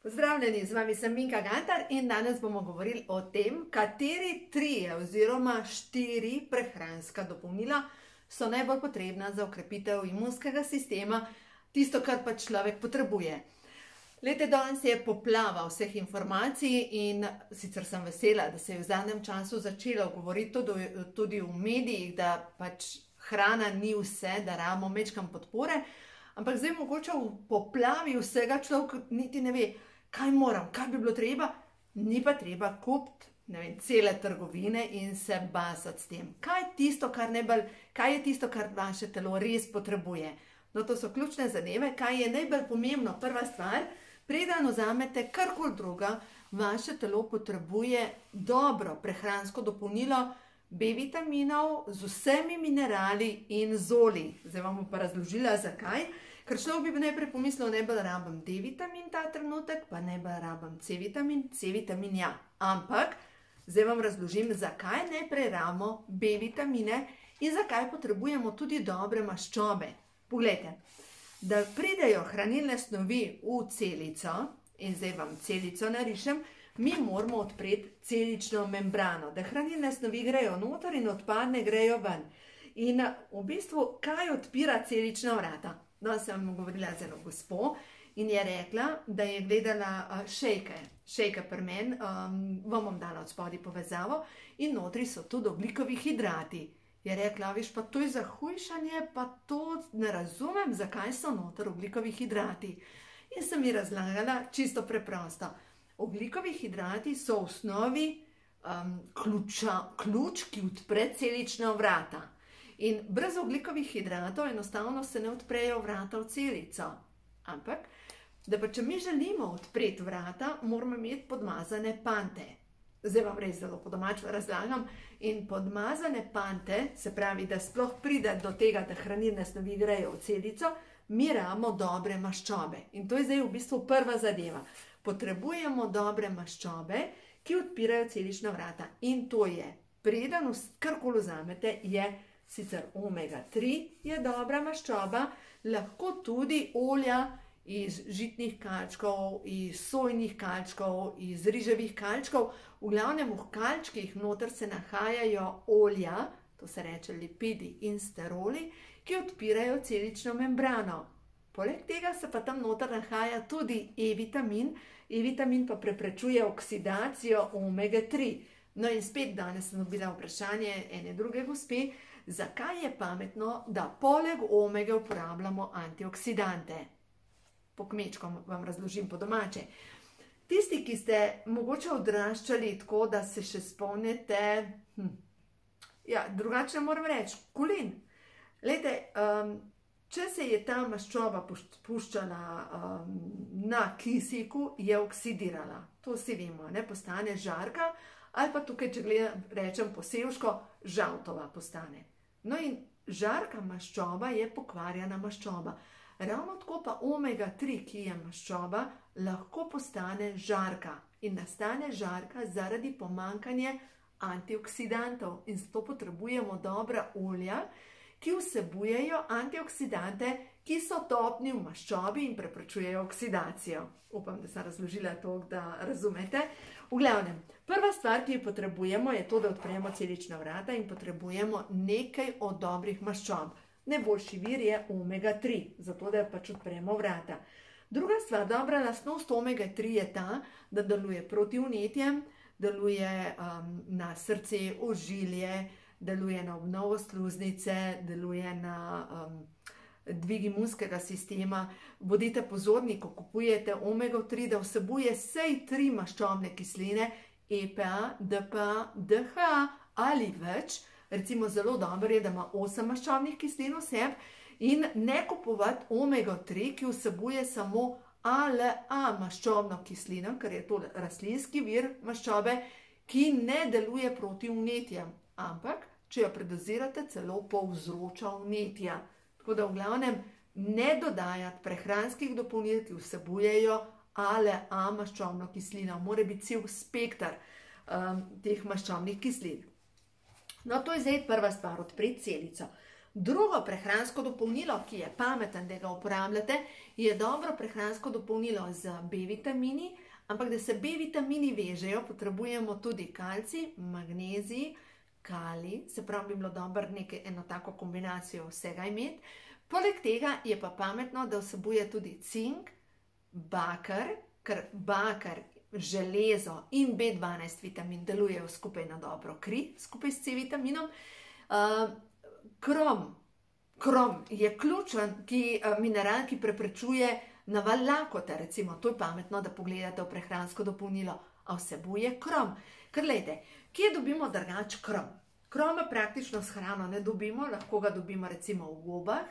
Pozdravljeni, z vami sem Minka Gantar in danes bomo govorili o tem, kateri 3 oziroma 4 prehranska dopolnila so najbolj potrebna za okrepitev imunskega sistema, tisto, kar pa človek potrebuje. Lete, danes je poplava vseh informacij in sicer sem vesela, da se je v zadnjem času začelo govoriti tudi v medijih, da pač hrana ni vse, da rabimo majčkeno podpore, ampak zdaj mogoče v poplavi vsega človek niti ne ve, kaj moram, kaj bi bilo treba, ni pa treba kupiti, ne vem, cele trgovine in se basati s tem. Kaj je tisto, kar vaše telo res potrebuje? No, to so ključne zadeve. Kaj je najbolj pomembno? Prva stvar, preden vzamete karkoli druga, vaše telo potrebuje dobro prehransko dopolnilo B vitaminov z vsemi minerali in z olji. Zdaj vam bom pa razložila, zakaj. Ker človek bi najprej pomislil, najbolj rabim D vitamin ta trenutek, pa najbolj rabim C vitamin ja. Ampak, zdaj vam razložim, zakaj najprej rabimo B vitamine in zakaj potrebujemo tudi dobre maščobe. Poglejte, da pridejo hranilne snovi v celico, in zdaj vam celico narišem, mi moramo odpreti celično membrano, da hranilne snovi grejo noter in odpadne grejo ven. In v bistvu, kaj odpira celična vrata? No, sem govorila z eno gospo in je rekla, da je gledala šejke pri meni, vam bom dala od spodaj povezavo in notri so tudi ogljikovi hidrati. Je rekla, veš, pa to je za hujšanje, pa to ne razumem, zakaj so noter ogljikovi hidrati. In sem ji razlagala čisto preprosto. Ogljikovi hidrati so v osnovi ključ, ki odpre celična vrata. In brez ogljikovih hidratov enostavno se ne odprejo vrata v celico. Ampak, da pa če mi želimo odpreti vrata, moramo imeti podmazane pante. Zdaj vam res zelo po domače razlagam. In podmazane pante, se pravi, da sploh pride do tega, da hranilne snovi grejo v celico, mi rabimo dobre maščobe. In to je zdaj v bistvu prva zadeva. Potrebujemo dobre maščobe, ki odpirajo celična vrata. In to je, preden karkoli vzamete, je sicer omega 3 je dobra maščoba, lahko tudi olja iz žitnih kalčkov, iz sojnih kalčkov, iz riževih kalčkov. V glavnem v kalčkih noter se nahajajo olja, to se reče lipidi in steroli, ki odpirajo celično membrano. Poleg tega se pa tam noter nahaja tudi E-vitamin. E-vitamin pa preprečuje oksidacijo omega 3. No in spet danes sem dobila vprašanje ene druge gospe, zakaj je pametno, da poleg omege uporabljamo antioksidante. Po kmečko vam razložim po domače. Tisti, ki ste mogoče odraščali tako, da se še spomnite, drugače moram reči, kolin. Glejte, če se je ta maščoba puščala na kisiku, je oksidirala. To vsi vemo, ne, postane žarka, ali pa tukaj, če rečem posevško, žaltova postane. No in žarka maščoba je pokvarjena maščoba. Ravno tako pa omega 3, ki je maščoba, lahko postane žarka. In nastane žarka zaradi pomanjkanja antioksidantov. In zato potrebujemo dobra olja, ki vsebujejo antioksidante, ki so topni v maščobi in preprečujejo oksidacijo. Upam, da sem razložila to, da razumete. V glavnem, prva stvar, ki jo potrebujemo, je to, da odpremo celična vrata in potrebujemo nekaj od dobrih maščob. Najboljši vir je omega 3, zato da pač odpremo vrata. Druga stvar, dobra lastnost omega 3 je ta, da deluje proti vnetjem, deluje na srce, ožilje, deluje na obnovo sluznice, deluje na dvig imunskega sistema. Bodite pozorni, ko kupujete omega 3, da vsebuje vsej 3 maščobne kisline, EPA, DPA, DHA ali več. Recimo zelo dobro je, da ima 8 maščobnih kislin v sebi in ne kupovati omega 3, ki vsebuje samo ALA maščobno kislino, ker je to rastlinski vir maščobe, ki ne deluje proti vnetjem, ampak če jo predozirate, celo povzroča vnetja. Tako da v glavnem ne dodajati prehranskih dopolnil, ki vsebujejo ALA maščobno kislino. Mora biti cel spektar teh maščobnih kislin. No, to je zdaj prva stvar, odpreti celico. Drugo prehransko dopolnilo, ki je pameten, da ga uporabljate, je dobro prehransko dopolnilo z B-vitamini, ampak da se B-vitamini vežejo, potrebujemo tudi kalcij, magnezij, kalij, se pravi, bi bilo dobro eno tako kombinacijo vsega imeti. Poleg tega je pa pametno, da vsebuje tudi cink, bakar, ker bakar, železo in B12 vitamin delujejo skupaj na dobro kri, skupaj s C-vitaminom. Krom je ključen mineral, ki preprečuje naval lakote, recimo, to je pametno, da pogledate v prehransko dopolnilo, a vsebuje krom. Ker glejte, kje dobimo drugače krom? Kroma praktično s hrano ne dobimo, lahko ga dobimo recimo v gobah,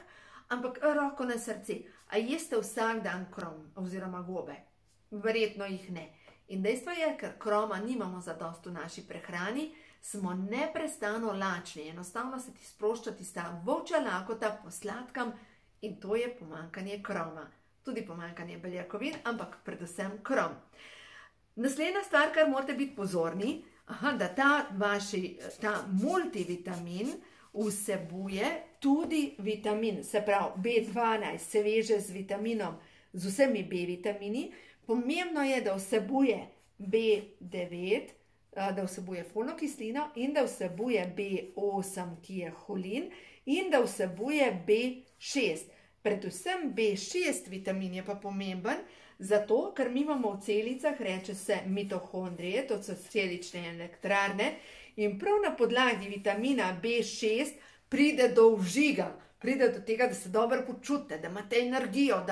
ampak roko na srce, a jeste vsak dan krom oziroma gobe? Verjetno jih ne. In dejstvo je, ker kroma nimamo zadosti v naši prehrani, smo neprestano lačni, enostavno se ti sprošča tista volčja lakota po sladkem in to je pomanjkanje kroma. Tudi pomanjkanje beljakovin, ampak predvsem krom. Naslednja stvar, kar morate biti pozorni, da ta multivitamin vsebuje tudi vitamin, se pravi B12 se veže z vitaminom, z vsemi B-vitamini. Pomembno je, da vsebuje B9, da vsebuje folno kislino in da vsebuje B8, ki je holin, in da vsebuje B6. Predvsem B6 vitamin je pa pomemben, zato ker mi imamo v celicah, reče se mitohondrije, to so celične elektrarne, in prav na podlagi vitamina B6 pride do vžiga, pride do tega, da se dobro počutite, da imate energijo,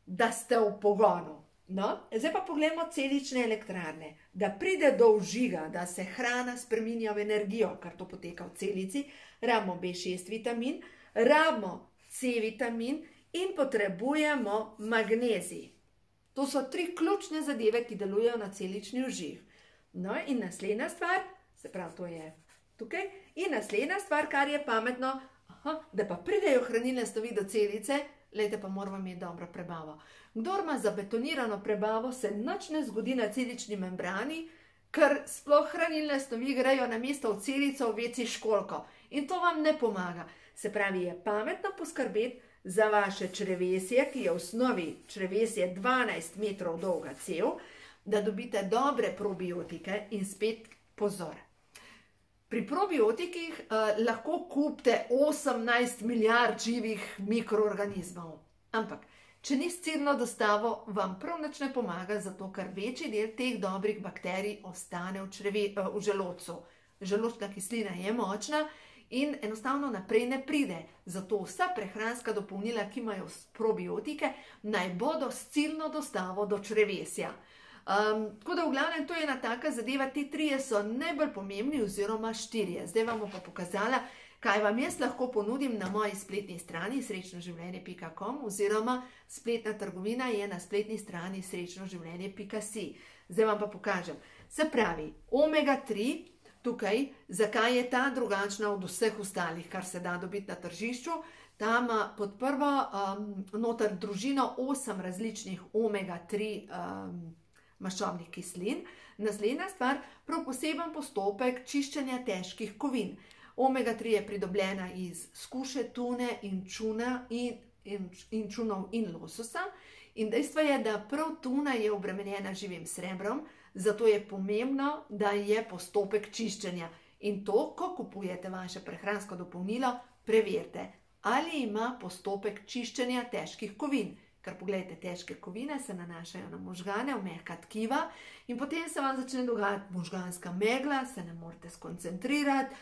da ste v pogonu. No, zdaj pa pogledamo celične elektrarne, da pride do vžiga, da se hrana spreminja v energijo, kar to poteka v celici, rabimo B6 vitamin, rabimo C-vitamin in potrebujemo magnezij. To so 3 ključne zadeve, ki delujejo na celični vžig. No, in naslednja stvar, se pravi, to je tukaj, in naslednja stvar, kar je pametno, da pa pridejo hranilne snovi do celice, lejte, pa moramo imeti dobro prebavo. Kdor ima zabetonirano prebavo, se nič ne zgodi na celični membrani, ker sploh hranilne snovi grejo namesto v celico v večji školjko. In to vam ne pomaga. Se pravi, je pametno poskrbeti za vaše črevesje, ki je v osnovi črevesje 12 metrov dolga cev, da dobite dobre probiotike in spet pozor. Pri probiotikih lahko kupite 18 milijard živih mikroorganizmov, ampak če ni s ciljno dostavo, vam prav nič ne pomaga, zato ker večji del teh dobrih bakterij ostane v želodcu. Želodčna kislina je močna in enostavno naprej ne pride. Zato vsa prehranska dopolnila, ki imajo probiotike, naj bodo s ciljno dostavo do črevesja. Tako da v glavnem to je ena taka zadeva, ti 3 so najbolj pomembni oziroma 4. Zdaj vam bom pa pokazala, kaj vam jaz lahko ponudim na moji spletni strani srečnoživljenje.com oziroma spletna trgovina je na spletni strani srečnoživljenje.si. Zdaj vam pa pokažem. Se pravi, omega 3, tukaj, zakaj je ta drugačna od vseh ostalih, kar se da dobiti na tržišču, ta ima pod prvo noter družino 8 različnih omega 3 maščobnih kislin. Naslednja stvar, prav poseben postopek čiščenja težkih kovin. Omega 3 je pridobljena iz skuše, tune in čunov in lososa. In dejstvo je, da prav tuna je obremenjena živim srebrom, zato je pomembno, da je postopek čiščenja. In to, ko kupujete vaše prehransko dopolnilo, preverite, ali ima postopek čiščenja težkih kovin. Ker pogledajte, težke kovine se nanašajo na možgane, v mehka tkiva in potem se vam začne dogajati možganska megla, se ne morete skoncentrirati,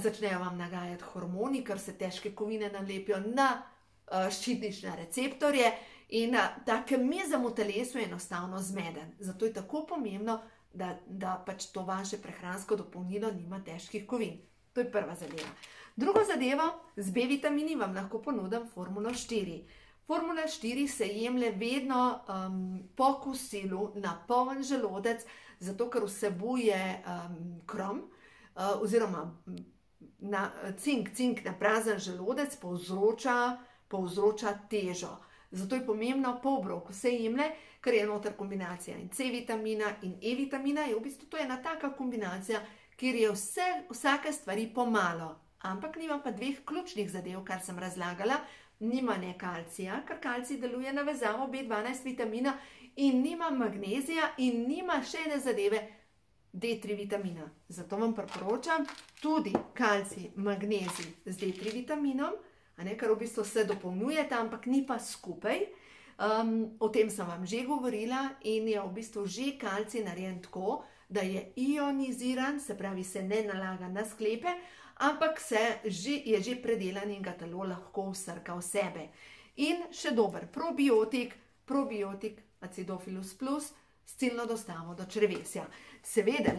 začnejo vam nagajati hormoni, ker se težke kovine nalepijo na ščitnične receptorje in ta kemizem v telesu je enostavno zmeden. Zato je tako pomembno, da pač to vaše prehransko dopolnilo nima težkih kovin. To je prva zadeva. Drugo zadevo, z B-vitamini vam lahko ponudim formulo 4. Formula 4 se jemlje vedno po kosilu na poln želodec, zato ker vsebuje krom oziroma cink na prazen želodec povzroča težo. Zato je pomembno po obroku se jemlje, ker je noter kombinacija in C-vitamina in E-vitamina. Je v bistvu to ena taka kombinacija, kjer je vsake stvari pomalo. ampak nima pa dveh ključnih zadev, kar sem razlagala. Nima ne kalcija, ker kalcij deluje na vezavo B12 vitamina, in nima magnezija in nima še ene zadeve, D3 vitamina. Zato vam priporočam tudi kalcij, magnezij z D3 vitaminom, ker v bistvu se dopolnjujeta, ampak ni pa skupaj. O tem sem vam že govorila in je v bistvu že kalcij narejen tako, da je ioniziran, se pravi se ne nalaga na sklepe, ampak je že predelan in ga telo lahko vsrka v sebe. In še dober probiotik Acidophilus plus s ciljno dostavo do črevesja. Seveda,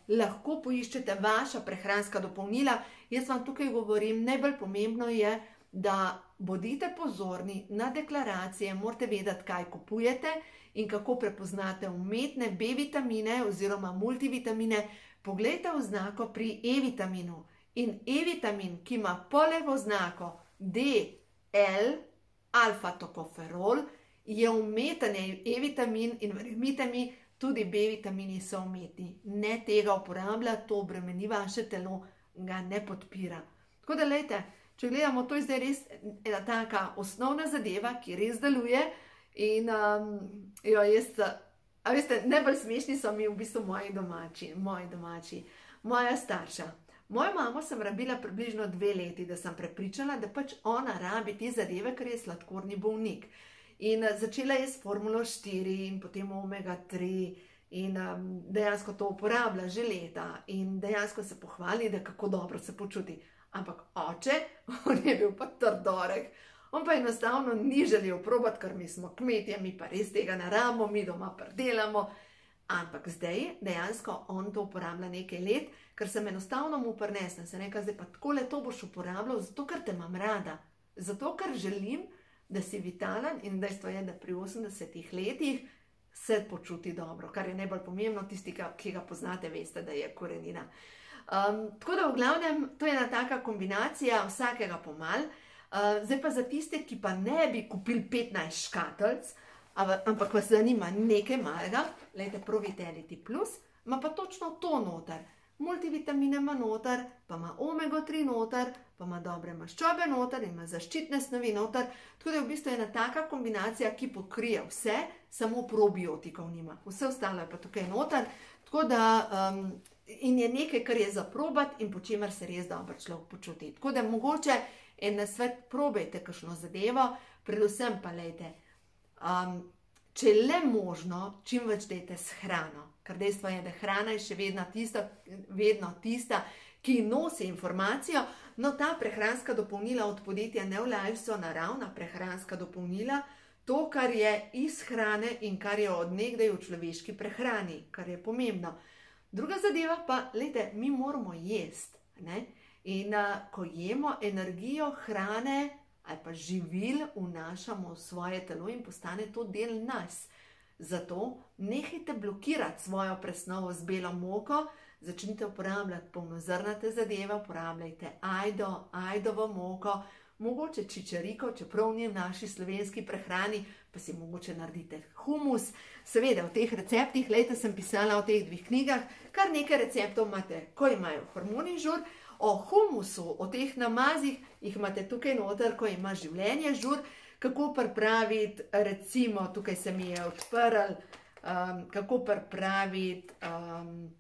lahko poiščete vaša prehranska dopolnila. Jaz vam tukaj govorim, najbolj pomembno je, da bodite pozorni na deklaracije, morate vedeti, kaj kupujete in kako prepoznate umetne B vitamine oziroma multivitamine. Poglejte oznako pri E-vitaminu. In E-vitamin, ki ima poleg oznako DL, alfa-tokoferol, je umeten E-vitamin in verjemite mi, tudi B-vitamini so umetni. Ne tega uporablja, to obremeni vaše telo, ga ne podpira. Tako da, če gledamo, to je zdaj res ena taka osnovna zadeva, ki res deluje in najbolj smešni so mi v bistvu moji domači, moja starša. Mojo mamo sem rabila približno 2 leti, da sem prepričala, da pač ona rabi te zadeve, ker je sladkorni bolnik. In začela je s formulo 4 in potem omega 3 in dejansko to uporablja že leta in dejansko se pohvali, da kako dobro se počuti. Ampak oče, on je bil pa trdorek. On pa enostavno ni želel probati, ker mi smo kmetje, mi pa res tega ne rabimo, mi doma pridelamo. Ampak zdaj dejansko on to uporablja nekaj let, ker sem enostavno mu prinesla. Se nekaj, zdaj pa takole to boš uporabljal, zato ker te imam rada. Zato ker želim, da si vitalen in dejstvo je, da pri 80 letih se počuti dobro, kar je najbolj pomembno, tisti, ki ga poznate, veste, da je korenina. Tako da v glavnem, to je ena taka kombinacija vsakega pomal. Zdaj pa za tiste, ki pa ne bi kupili 15 škatlic, ampak vas zanima nekaj malega, Pro-Vitality Plus, ima pa točno to noter. Multivitamine ima noter, pa ima omega 3 noter, pa ima dobre maščobe noter, ima zaščitne snovi noter. Tako da je v bistvu ena taka kombinacija, ki pokrije vse, samo probiotikov nima. Vse ostalo je pa tukaj noter. Tako da in je nekaj, kar je za probati in po čemer se res dobro človek počuti. Tako da mogoče en nasvet, probajte kakšno zadevo, predvsem pa če le možno, čim več dajte s hrano. Ker dejstvo je, da hrana je še vedno tista, ki nosi informacijo. No, ta prehranska dopolnila od podjetja Neolife so naravna prehranska dopolnila, to, kar je iz hrane in kar je od nekdaj v človeški prehrani, kar je pomembno. Druga zadeva pa, mi moramo jesti. In ko jemo energijo hrane ali pa živil, vnašamo v svoje telo in postane to del nas. Zato nehajte blokirati svojo presnovo z belo moko, začnite uporabljati polnozrnate zadeve, uporabljajte ajdovo moko, mogoče čičeriko, čeprav ni v naši slovenski prehrani, pa si mogoče naredite humus. Seveda v teh receptih, sem pisala v teh 2 knjigah, kar nekaj receptov imate, ko imajo hormoni žur. O humusu, o teh namazih, jih imate tukaj noter, ko ima življenje žur, kako pripraviti, recimo, tukaj se mi je odprl, kako pripraviti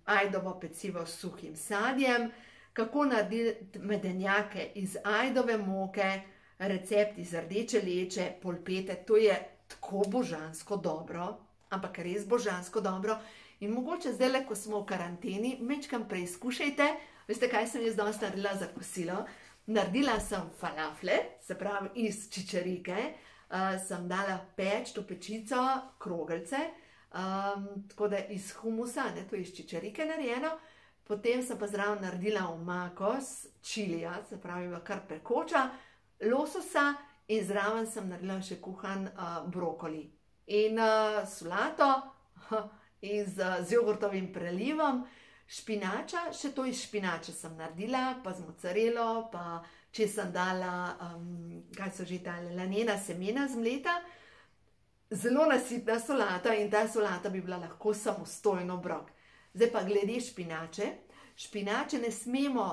ajdovo pecivo s suhim sadjem, kako narediti medenjake iz ajdove moke, recept iz rdeče leče, polpete. To je tako božansko dobro, ampak res božansko dobro. In mogoče zdaj, ko smo v karanteni, majčkeno preizkušajte. Veste, kaj sem jaz danes naredila za kosilo? Naredila sem falafle, se pravi iz čičerike, sem dala peč, to pečico, krogelce, tako da iz humusa, to je iz čičerike narejeno. Potem sem pa zraven naredila omako s čilija, se pravi kar pekoča, lososa in zraven sem naredila še kuhan brokoli. In solato z jogurtovim prelivom, špinača, še to iz špinače sem naredila, pa z mocarelo, pa če sem dala, lanena semena zmleta. Zelo nasitna solata in ta solata bi bila lahko samostojno obrok. Zdaj pa glede špinače. Špinače ne smemo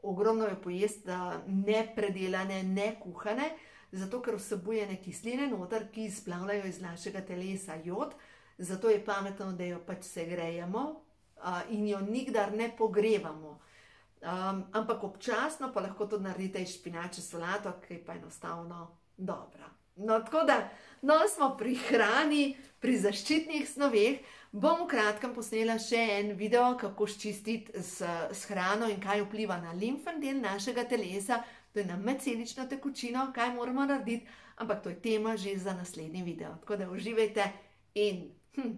ogromno jo pojesti nepredelane, ne kuhane, zato ker vsebuje ne kisline noter, ki izplavljajo iz našega telesa jod, zato je pametno, da jo pač segrejemo in jo nikdar ne pogrevamo. Ampak občasno pa lahko tudi naredite iz špinače solato, ki je pa enostavno dobra. No, tako da, smo pri hrani, pri zaščitnih snoveh. Bom v kratkem posnela še en video, kako ščistiti s hrano in kaj vpliva na limfni del našega telesa, to je na medcelično tekočino, kaj moramo narediti, ampak to je tema že za naslednji video. Tako da uživajte in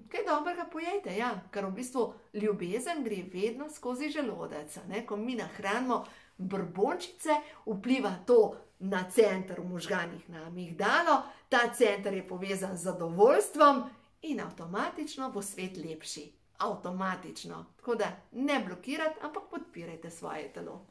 kaj dobrega pojejte, ja, ker v bistvu ljubezen gre vedno skozi želodec. Ko mi nahranimo brbončice, vpliva to na center v možganih, na amigdalo, ta center je povezan z zadovoljstvom in avtomatično bo svet lepši. Avtomatično. Tako da ne blokirati, ampak podpirajte svoje telo.